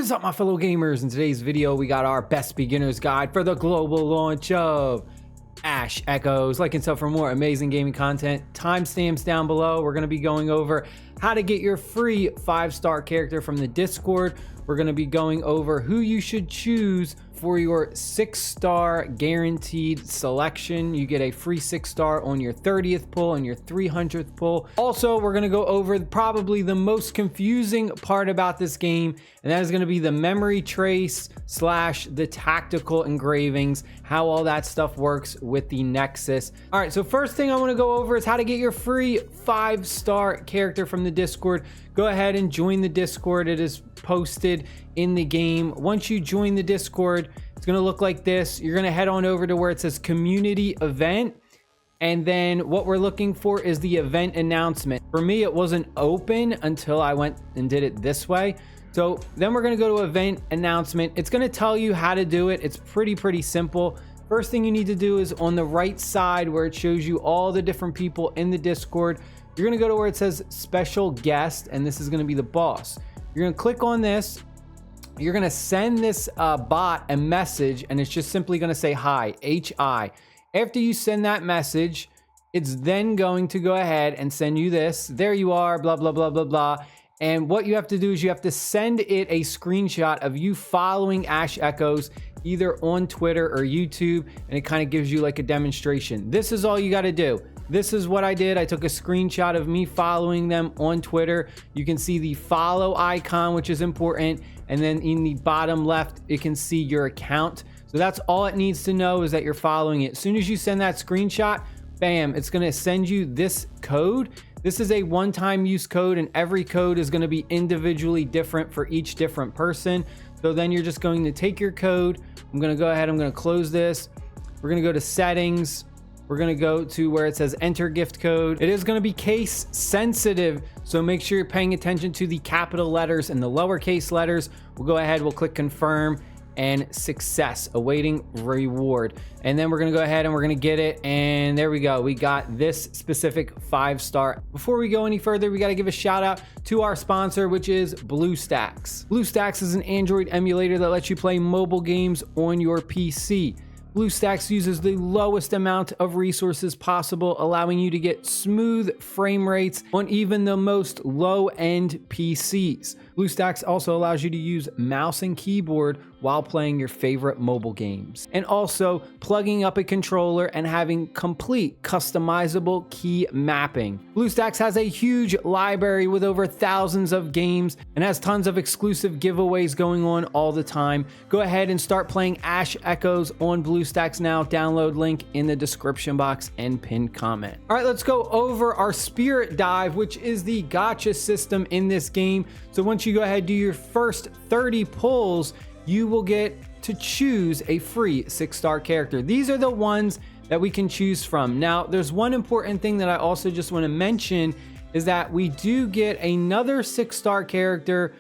What is up, my fellow gamers? In today's video, we got our best beginner's guide for the global launch of Ash Echoes. Like and sub for more amazing gaming content. Timestamps down below. We're going to be going over how to get your free 5-star character from the Discord. We're going to be going over who you should choose for your 6-star guaranteed selection. You get a free 6-star on your 30th pull and your 300th pull. Also, we're going to go over probably the most confusing part about this game, and that is going to be the memory trace / the tactical engravings, how all that stuff works with the Nexus. All right, so first thing I want to go over is how to get your free 5-star character from the Discord. Go ahead and join the Discord. It is posted in the game. Once you join the Discord, it's going to look like this. You're going to head on over to where it says community event, and then what we're looking for is the event announcement. For me, it wasn't open until I went and did it this way. So then we're going to go to event announcement. It's going to tell you how to do it. It's pretty simple. First thing you need to do is on the right side where it shows you all the different people in the Discord, you're going to go to where it says special guest, and this is going to be the boss. You're going to click on this. You're going to send this bot a message, and it's just simply going to say hi, H-I. After you send that message, it's then going to go ahead and send you this. There you are, blah, blah, blah, blah, blah. And what you have to do is you have to send it a screenshot of you following Ash Echoes, either on Twitter or YouTube, and it kind of gives you like a demonstration. This is all you got to do. This is what I did. I took a screenshot of me following them on Twitter. You can see the follow icon, which is important. And then in the bottom left, you can see your account. So that's all it needs to know, is that you're following it. As soon as you send that screenshot, bam, it's going to send you this code. This is a one-time use code, and every code is going to be individually different for each different person. So then you're just going to take your code. I'm going to go ahead. I'm going to close this. We're going to go to settings. We're going to go to where it says enter gift code. It is going to be case sensitive, so make sure you're paying attention to the capital letters and the lowercase letters. We'll go ahead, we'll click confirm and success, awaiting reward. And then we're going to go ahead and we're going to get it. And there we go. We got this specific 5-star. Before we go any further, we got to give a shout out to our sponsor, which is BlueStacks. BlueStacks is an Android emulator that lets you play mobile games on your PC. BlueStacks uses the lowest amount of resources possible, allowing you to get smooth frame rates on even the most low-end PCs. BlueStacks also allows you to use mouse and keyboard while playing your favorite mobile games, and also plugging up a controller and having complete customizable key mapping. BlueStacks has a huge library with over thousands of games and has tons of exclusive giveaways going on all the time. Go ahead and start playing Ash Echoes on BlueStacks now. Download link in the description box and pinned comment. All right, let's go over our Spirit Dive, which is the gacha system in this game. So once you go ahead and do your first 30 pulls, you will get to choose a free 6-star character. These are the ones that we can choose from. Now, there's one important thing that I also just want to mention, is that we do get another 6-star character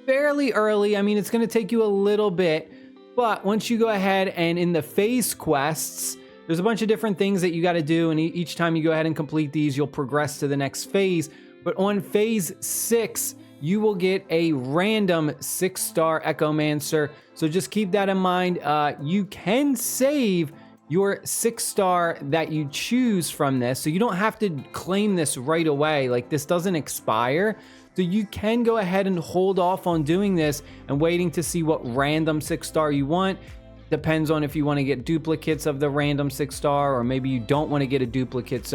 fairly early. I mean, it's going to take you a little bit, but once you go ahead and in the phase quests, there's a bunch of different things that you got to do, and each time you go ahead and complete these, you'll progress to the next phase. But on phase 6, you will get a random 6-star Echomancer. So just keep that in mind. You can save your 6-star that you choose from this, so you don't have to claim this right away. Like, this doesn't expire. So you can go ahead and hold off on doing this and waiting to see what random 6-star you want. Depends on if you want to get duplicates of the random 6-star, or maybe you don't want to get a duplicate.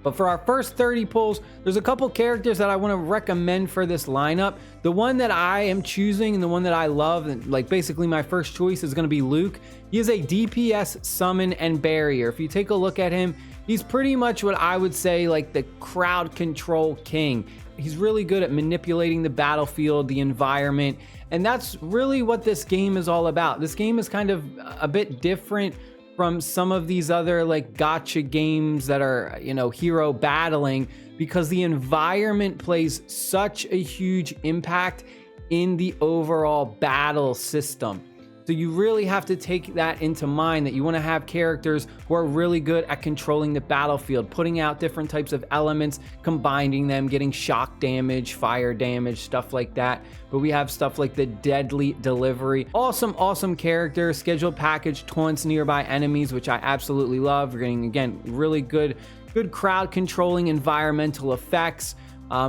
But for our first 30 pulls, there's a couple characters that I want to recommend for this lineup. The one that I am choosing and the one that I love, and like basically my first choice, is going to be Luke. He is a DPS, summon, and barrier. If you take a look at him, he's pretty much what I would say like the crowd control king. He's really good at manipulating the battlefield, the environment, and that's really what this game is all about. This game is kind of a bit different from some of these other like gacha games that are, you know, hero battling, because the environment plays such a huge impact in the overall battle system. So you really have to take that into mind, that you want to have characters who are really good at controlling the battlefield, putting out different types of elements, combining them, getting shock damage, fire damage, stuff like that. But we have stuff like the deadly delivery. Awesome character. Scheduled package taunts nearby enemies, which I absolutely love. We're getting, again, really good crowd controlling environmental effects.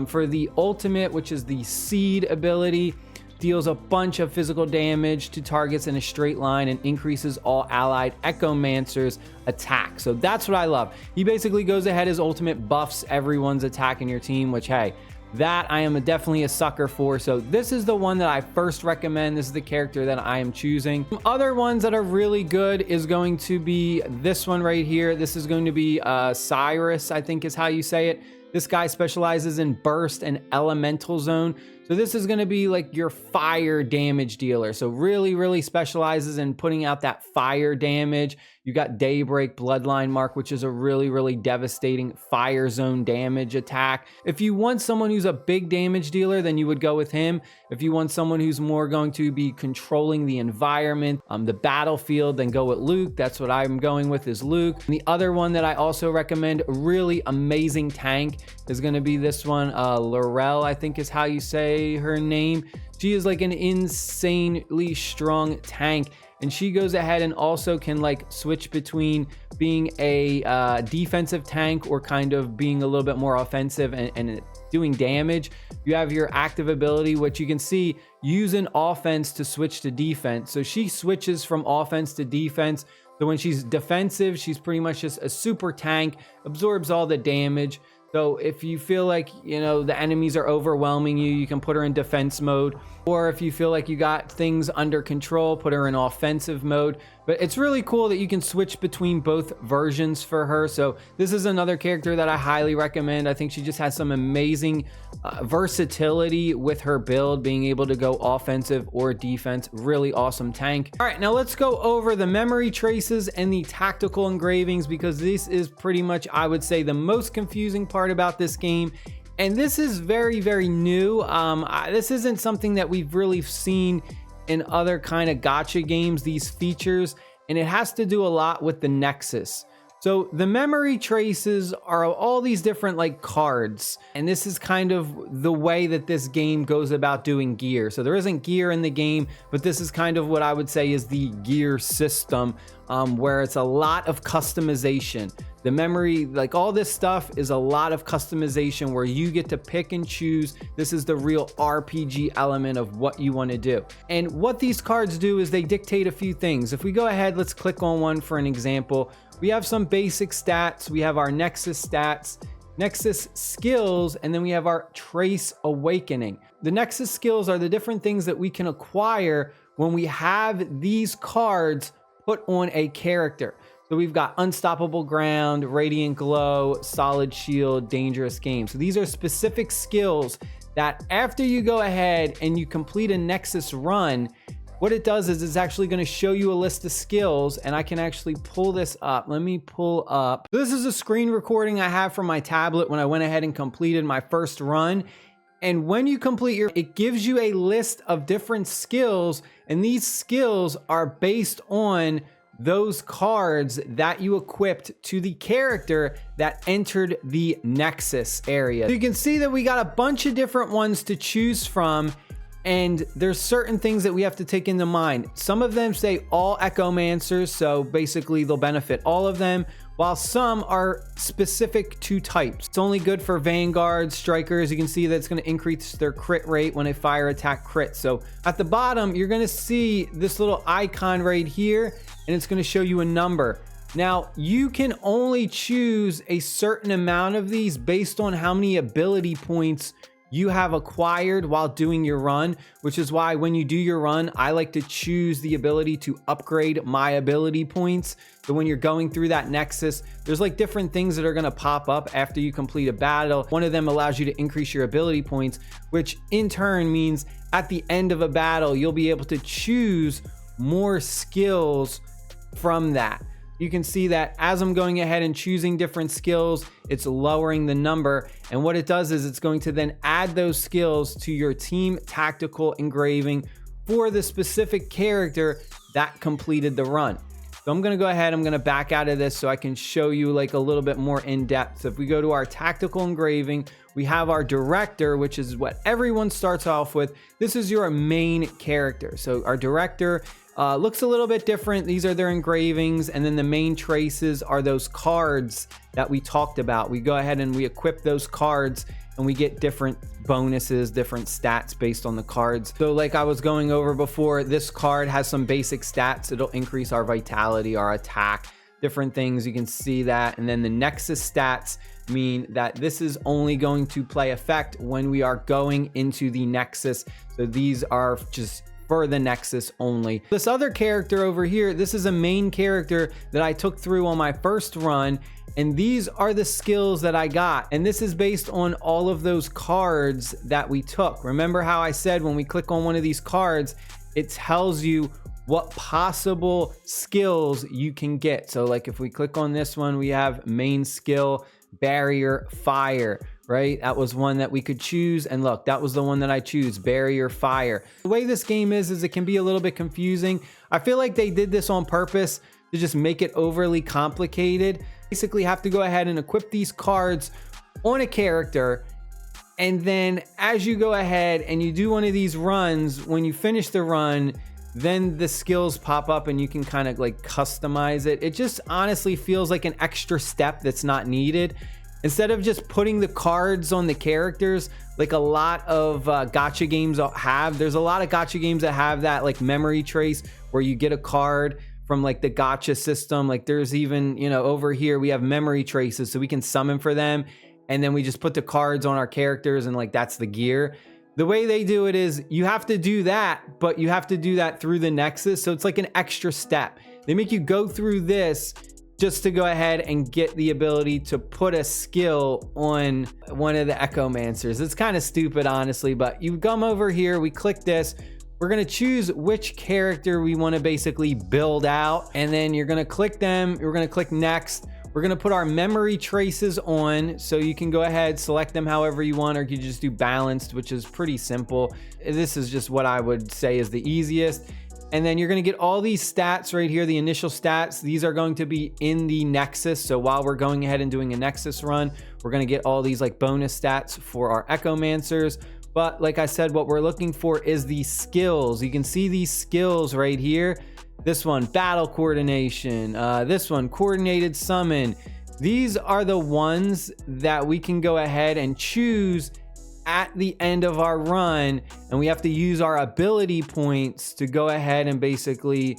For the ultimate, which is the seed ability, deals a bunch of physical damage to targets in a straight line and increases all allied Echomancers attack. So that's what I love. He basically goes ahead, his ultimate buffs everyone's attack in your team, which, hey, that I am definitely a sucker for. So this is the one that I first recommend. This is the character that I am choosing. Some other ones that are really good is going to be this one right here. This is going to be Cyrus, I think is how you say it. This guy specializes in burst and elemental zone. So this is going to be like your fire damage dealer. So really specializes in putting out that fire damage. You got Daybreak Bloodline Mark, which is a really devastating fire zone damage attack. If you want someone who's a big damage dealer, then you would go with him. If you want someone who's more going to be controlling the environment, the battlefield, then go with Luke. That's what I'm going with, is Luke. And the other one that I also recommend, really amazing tank, is going to be this one, Laurel, I think is how you say her name. She is like an insanely strong tank, and she goes ahead and also can like switch between being a defensive tank or kind of being a little bit more offensive and doing damage. You have your active ability, which you can see, use an offense to switch to defense. So she switches from offense to defense. So when she's defensive, she's pretty much just a super tank, absorbs all the damage. So if you feel like, you know, the enemies are overwhelming you, you can put her in defense mode. Or if you feel like you got things under control, put her in offensive mode. But it's really cool that you can switch between both versions for her. So this is another character that I highly recommend. I think she just has some amazing versatility with her build, being able to go offensive or defense. Really awesome tank. All right, now let's go over the memory traces and the tactical engravings, because this is pretty much, I would say, the most confusing part about this game. And this is very new. This isn't something that we've really seen in other kind of gacha games, these features, and it has to do a lot with the Nexus. So the memory traces are all these different like cards, and this is kind of the way that this game goes about doing gear. So there isn't gear in the game, but this is kind of what I would say is the gear system, where it's a lot of customization. The memory, like all this stuff, is a lot of customization where you get to pick and choose. This is the real RPG element of what you want to do. And what these cards do is they dictate a few things. If we go ahead, let's click on one for an example. We have some basic stats. We have our Nexus stats, Nexus skills, and then we have our Trace Awakening. The Nexus skills are the different things that we can acquire when we have these cards put on a character. So we've got Unstoppable Ground, Radiant Glow, Solid Shield, Dangerous Game. So these are specific skills that after you go ahead and you complete a Nexus run, what it does is it's actually going to show you a list of skills, and I can actually pull this up. Let me pull up. This is a screen recording I have from my tablet when I went ahead and completed my first run. And when you complete it gives you a list of different skills, and these skills are based on those cards that you equipped to the character that entered the Nexus area. So you can see that we got a bunch of different ones to choose from, and there's certain things that we have to take into mind. Some of them say all Echomancers, so basically they'll benefit all of them, while some are specific to types. It's only good for Vanguard Strikers. You can see that it's going to increase their crit rate when a fire attack crits. So at the bottom, you're going to see this little icon right here, and it's going to show you a number. Now, you can only choose a certain amount of these based on how many ability points you have acquired while doing your run, which is why when you do your run, I like to choose the ability to upgrade my ability points. So when you're going through that Nexus, there's like different things that are going to pop up after you complete a battle. One of them allows you to increase your ability points, which in turn means at the end of a battle, you'll be able to choose more skills from that. You can see that as I'm going ahead and choosing different skills, it's lowering the number. And what it does is it's going to then add those skills to your team tactical engraving for the specific character that completed the run. So I'm going to go ahead, I'm going to back out of this so I can show you like a little bit more in depth. So if we go to our tactical engraving, we have our director, which is what everyone starts off with. This is your main character. So our director looks a little bit different. These are their engravings. And then the main traces are those cards that we talked about. We go ahead and we equip those cards and we get different bonuses, different stats based on the cards. So like I was going over before, this card has some basic stats. It'll increase our vitality, our attack, different things. You can see that. And then the Nexus stats mean that this is only going to play effect when we are going into the Nexus. So these are just for the Nexus only. This other character over here, this is a main character that I took through on my first run, and these are the skills that I got, and this is based on all of those cards that we took. Remember how I said when we click on one of these cards, it tells you what possible skills you can get. So like if we click on this one, we have main skill, barrier, fire, right? That was one that we could choose, and look, that was the one that I choose, barrier, fire. The way this game is it can be a little bit confusing. I feel like they did this on purpose to just make it overly complicated. Basically have to go ahead and equip these cards on a character, and then as you go ahead and you do one of these runs, when you finish the run, then the skills pop up and you can kind of like customize it. It just honestly feels like an extra step that's not needed. Instead of just putting the cards on the characters, like a lot of gacha games have, there's a lot of gacha games that have that like memory trace where you get a card from like the gacha system. Like there's even, you know, over here we have memory traces so we can summon for them, and then we just put the cards on our characters and like that's the gear. The way they do it is you have to do that, but you have to do that through the Nexus. So it's like an extra step. They make you go through this just to go ahead and get the ability to put a skill on one of the Echomancers. It's kind of stupid, honestly, but you come over here, we click this, we're going to choose which character we want to basically build out, and then you're going to click them, you're going to click next. We're going to put our memory traces on, so you can go ahead, select them however you want, or you just do balanced, which is pretty simple. This is just what I would say is the easiest. And then you're going to get all these stats right here, the initial stats. These are going to be in the Nexus. So while we're going ahead and doing a Nexus run, we're going to get all these like bonus stats for our Echomancers. But like I said, what we're looking for is the skills. You can see these skills right here. This one, battle coordination. This one, coordinated summon. These are the ones that we can go ahead and choose at the end of our run, and we have to use our ability points to go ahead and basically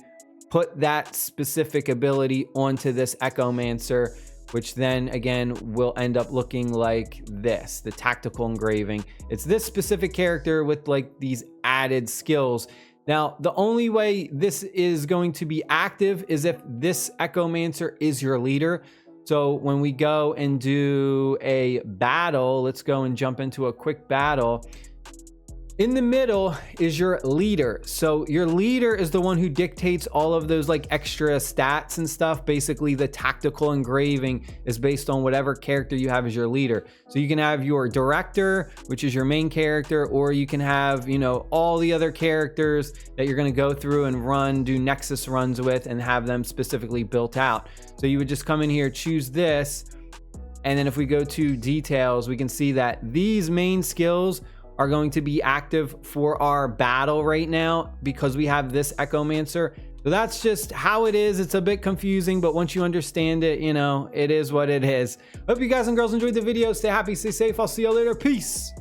put that specific ability onto this Echomancer, which then again will end up looking like this, the tactical engraving. It's this specific character with like these added skills. Now, the only way this is going to be active is if this Echomancer is your leader. So when we go and do a battle, let's go and jump into a quick battle. In the middle is your leader. So your leader is the one who dictates all of those like extra stats and stuff. Basically, the tactical engraving is based on whatever character you have as your leader. So you can have your director, which is your main character, or you can have, you know, all the other characters that you're going to go through and do Nexus runs with and have them specifically built out. So you would just come in here, choose this. And then if we go to details, we can see that these main skills are going to be active for our battle right now because we have this Echomancer. So that's just how it is. It's a bit confusing, but once you understand it, you know, it is what it is. Hope you guys and girls enjoyed the video. Stay happy, stay safe. I'll see you later. Peace.